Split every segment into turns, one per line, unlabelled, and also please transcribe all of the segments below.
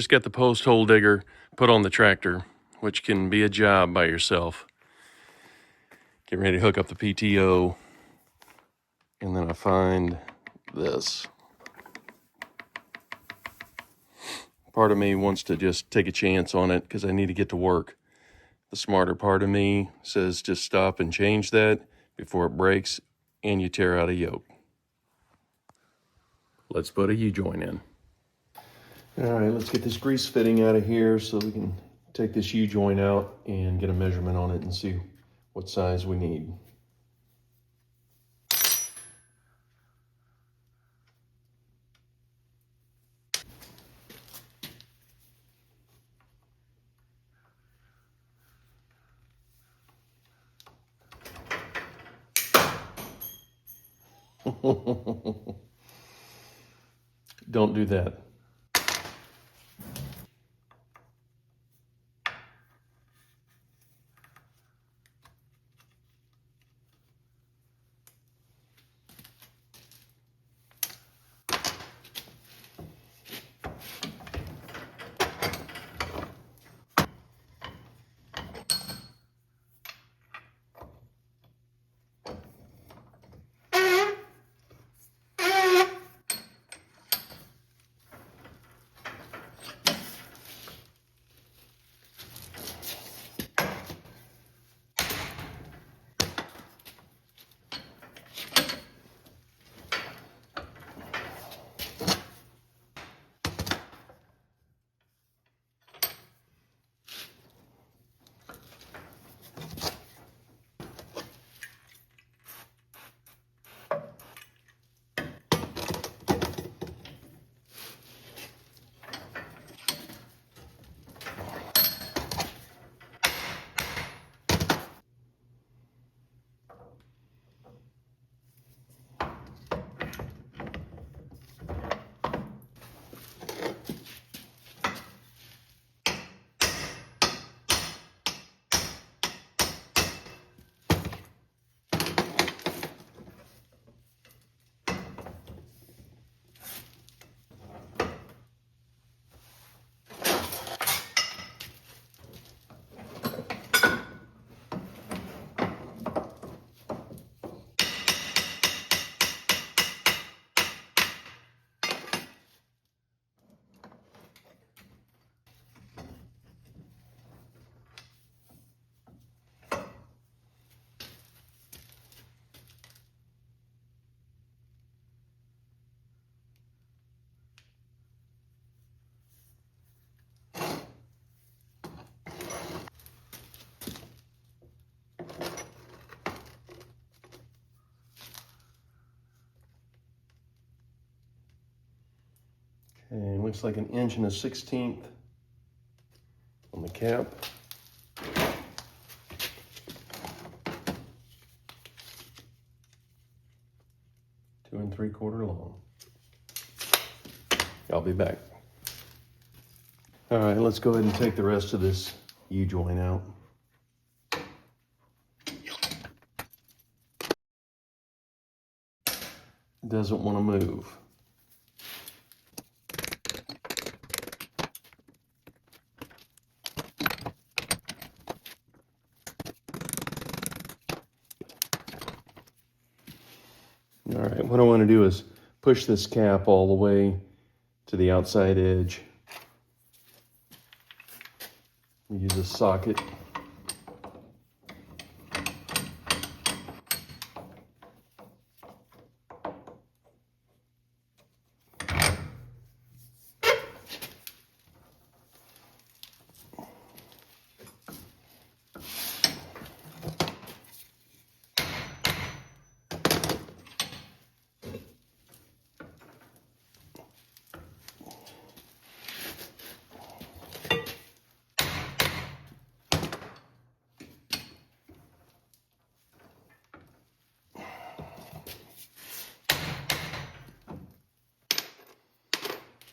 Just got the post hole digger put on the tractor, which can be a job by yourself. Getting ready to hook up the PTO, and then I find this. Part of me wants to just take a chance on it because I need to get to work. The smarter part of me says just stop and change that before it breaks and you tear out a yoke. Let's put a U-joint in. All right, let's get this grease fitting out of here so we can take this U-joint out and get a measurement on it and see what size we need. Don't do that. Okay, looks like 1 1/16 on the cap. Two and 3/4 long. I'll be back. All right, let's go ahead and take the rest of this U-joint out. It doesn't want to move. All right, what I want to do is push this cap all the way to the outside edge. Use a socket.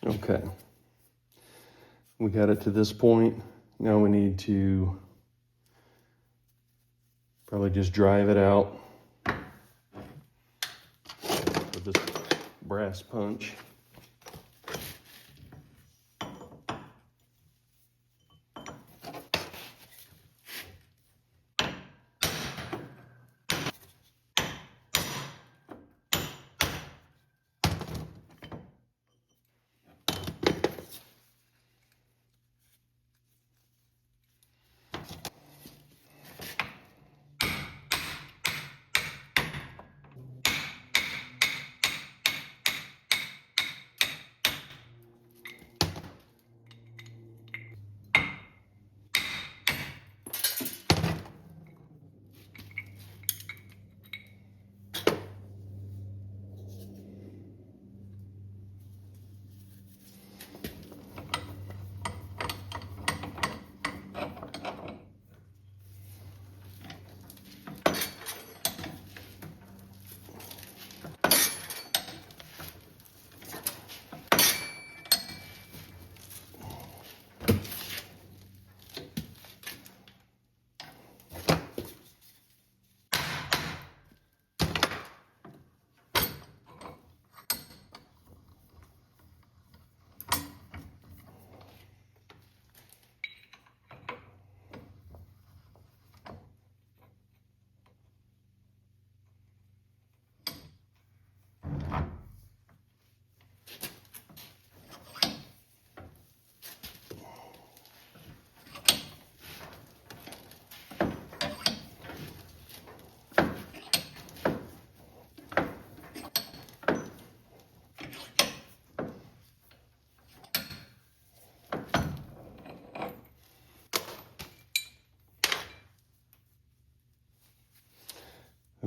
Okay, we got it to this point. Now we need to probably just drive it out with this brass punch.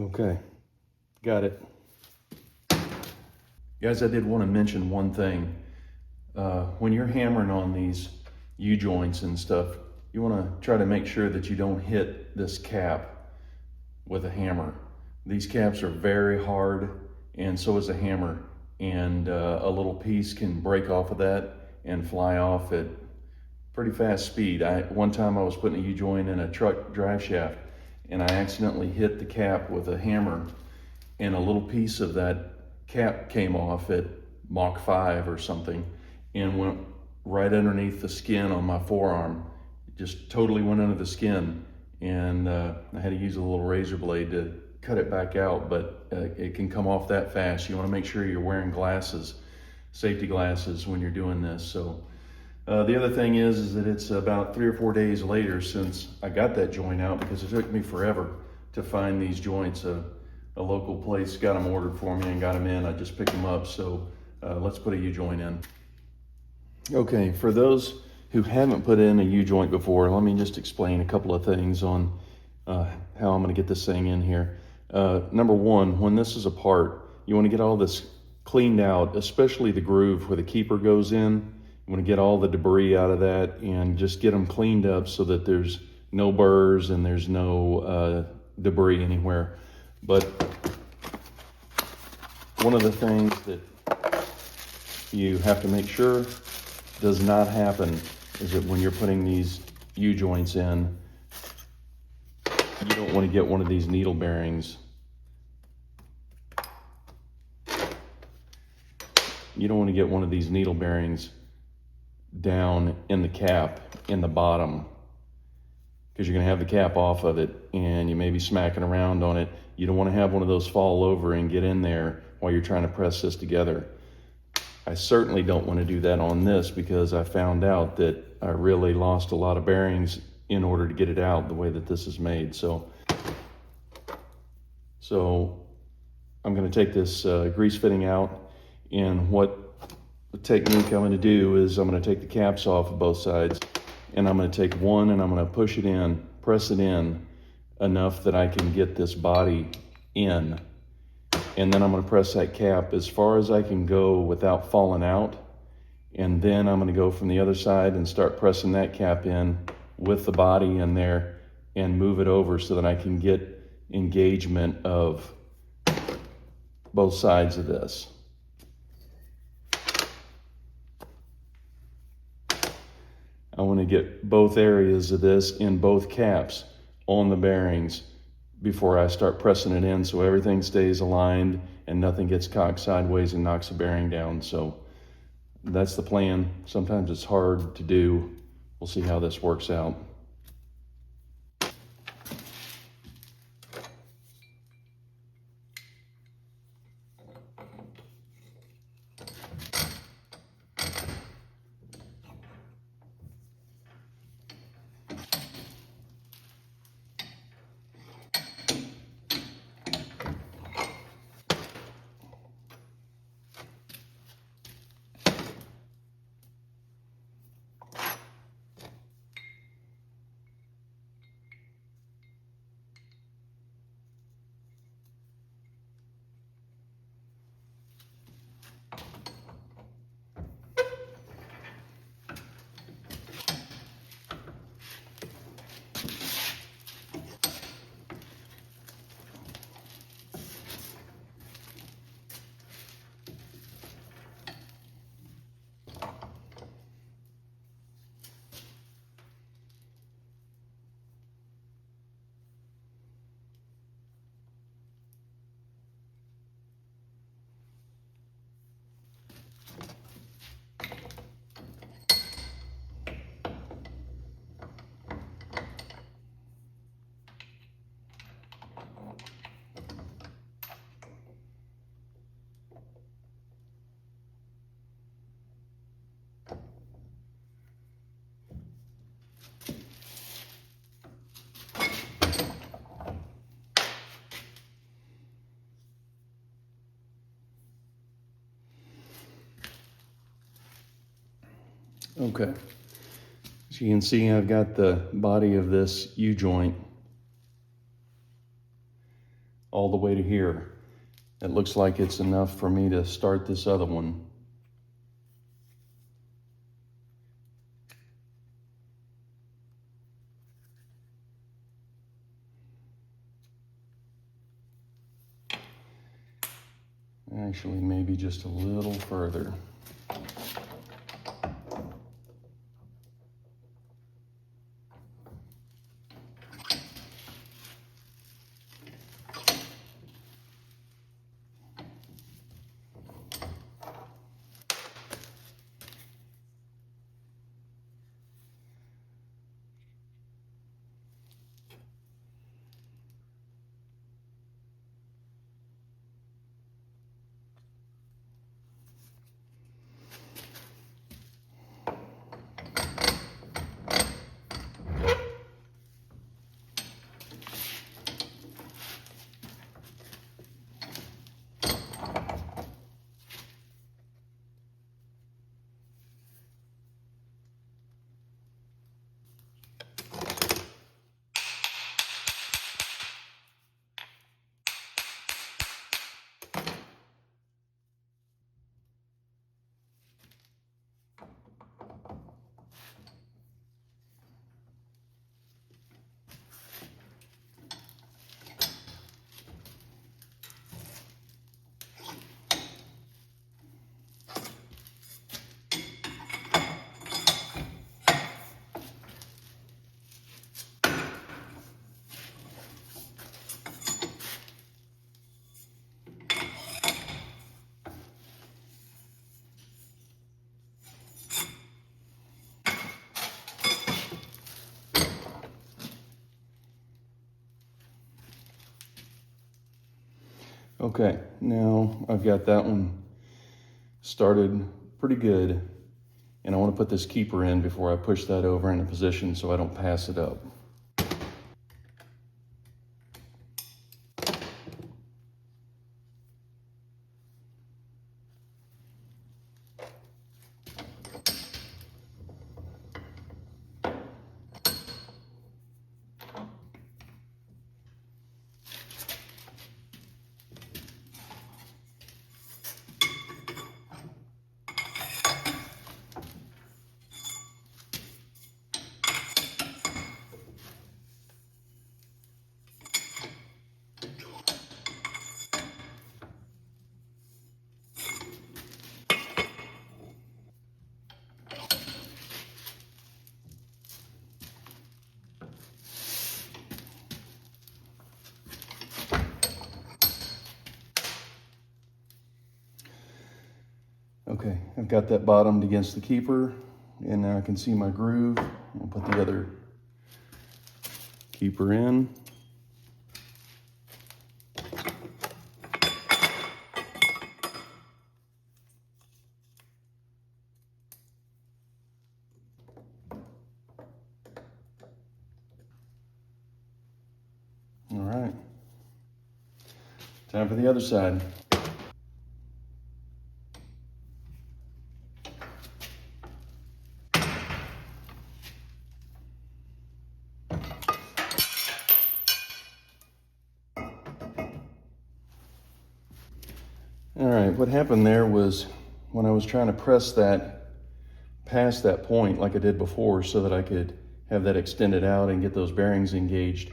Okay, got it. Guys, I did want to mention one thing. When you're hammering on these U-joints and stuff, you want to try to make sure that you don't hit this cap with a hammer. These caps are very hard, and so is a hammer. And a little piece can break off of that and fly off at pretty fast speed. One time I was putting a U-joint in a truck drive shaft, and I accidentally hit the cap with a hammer, and a little piece of that cap came off at Mach 5 or something and went right underneath the skin on my forearm. It just totally went under the skin, and I had to use a little razor blade to cut it back out, but it can come off that fast. You want to make sure you're wearing glasses, safety glasses, when you're doing this. So the other thing is that it's about 3 or 4 days later since I got that joint out, because it took me forever to find these joints. A local place got them ordered for me and got them in. I just picked them up. So let's put a U-joint in. Okay, for those who haven't put in a U-joint before, let me just explain a couple of things on how I'm going to get this thing in here. Number one, when this is apart, you want to get all this cleaned out, especially the groove where the keeper goes in. You want to get all the debris out of that and just get them cleaned up so that there's no burrs and there's no debris anywhere. But one of the things that you have to make sure does not happen is that when you're putting these U-joints in, you don't want to get one of these needle bearings. You don't want to get one of these needle bearings down in the cap in the bottom, because you're going to have the cap off of it and you may be smacking around on it. You don't want to have one of those fall over and get in there while you're trying to press this together. I certainly don't want to do that on this, because I found out that I really lost a lot of bearings in order to get it out the way that this is made. So I'm going to take this grease fitting out, and what the technique I'm going to do is I'm going to take the caps off of both sides, and I'm going to take one and I'm going to push it in, press it in enough that I can get this body in. And then I'm going to press that cap as far as I can go without falling out. And then I'm going to go from the other side and start pressing that cap in with the body in there and move it over so that I can get engagement of both sides of this. I want to get both areas of this in both caps on the bearings before I start pressing it in, so everything stays aligned and nothing gets cocked sideways and knocks the bearing down. So that's the plan. Sometimes it's hard to do. We'll see how this works out. Okay, so you can see I've got the body of this U-joint all the way to here. It looks like it's enough for me to start this other one. Actually, maybe just a little further. Okay, now I've got that one started pretty good, and I want to put this keeper in before I push that over into position so I don't pass it up. Okay, I've got that bottomed against the keeper, and now I can see my groove. I'll put the other keeper in. All right, time for the other side. All right, what happened there was when I was trying to press that past that point like I did before so that I could have that extended out and get those bearings engaged,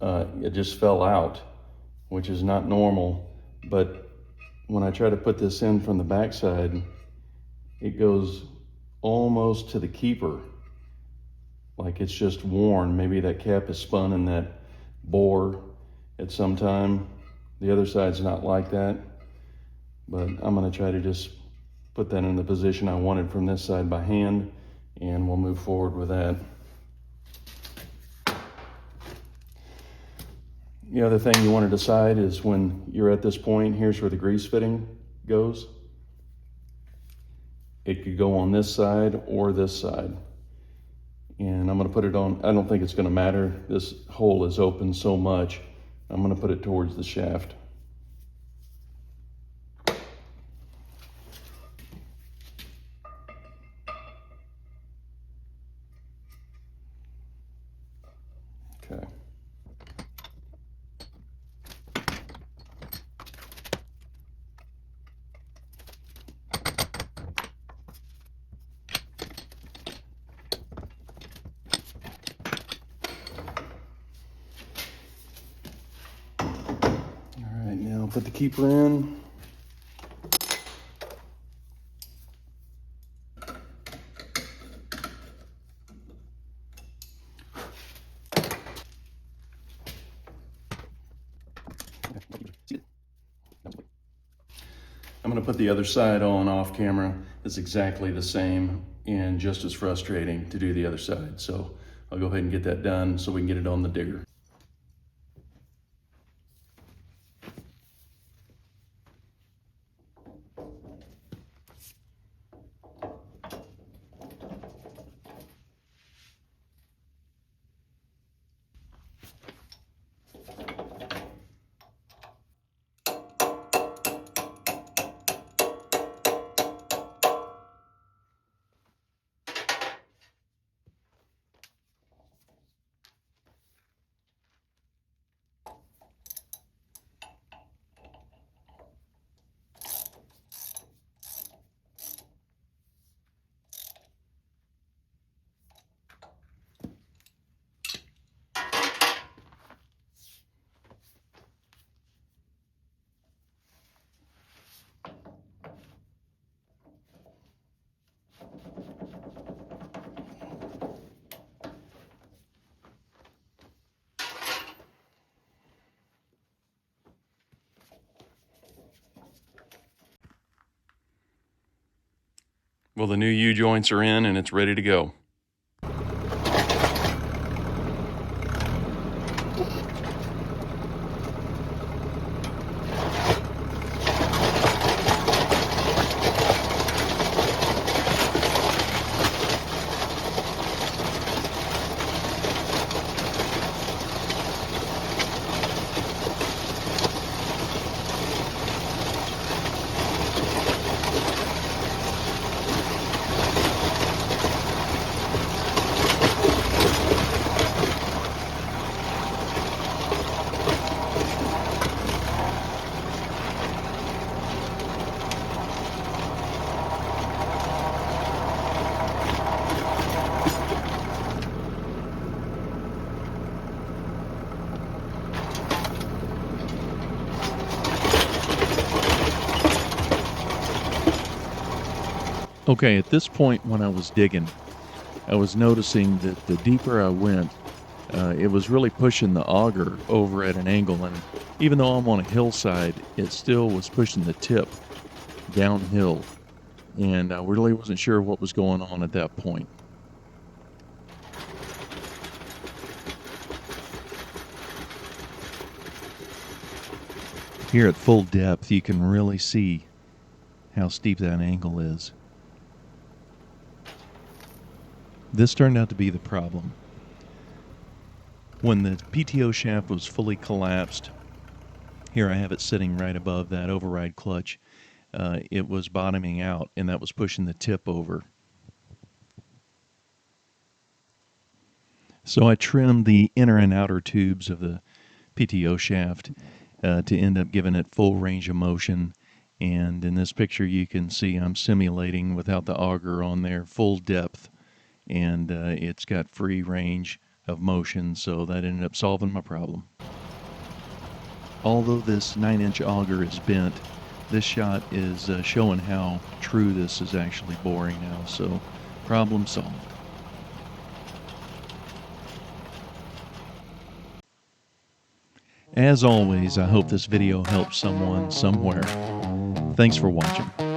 it just fell out, which is not normal. But when I try to put this in from the backside, it goes almost to the keeper, like it's just worn. Maybe that cap is spun in that bore at some time. The other side's not like that, but I'm gonna try to just put that in the position I wanted from this side by hand, and we'll move forward with that. The other thing you want to decide is when you're at this point, here's where the grease fitting goes. It could go on this side or this side. And I'm gonna put it on, I don't think it's gonna matter. This hole is open so much. I'm gonna put it towards the shaft. Okay. I'll put the keeper in. I'm going to put the other side on off camera. It's exactly the same and just as frustrating to do the other side. So I'll go ahead and get that done so we can get it on the digger. Well, the new U-joints are in and it's ready to go. Okay, at this point when I was digging, I was noticing that the deeper I went, it was really pushing the auger over at an angle, and even though I'm on a hillside, it still was pushing the tip downhill, and I really wasn't sure what was going on at that point. Here at full depth, you can really see how steep that angle is. This turned out to be the problem. When the PTO shaft was fully collapsed, here I have it sitting right above that override clutch, it was bottoming out, and that was pushing the tip over. So I trimmed the inner and outer tubes of the PTO shaft to end up giving it full range of motion. And in this picture you can see I'm simulating without the auger on there full depth, and it's got free range of motion, so that ended up solving my problem. Although this 9-inch auger is bent, this shot is showing how true this is actually boring now, so problem solved. As always, I hope this video helps someone somewhere. Thanks for watching.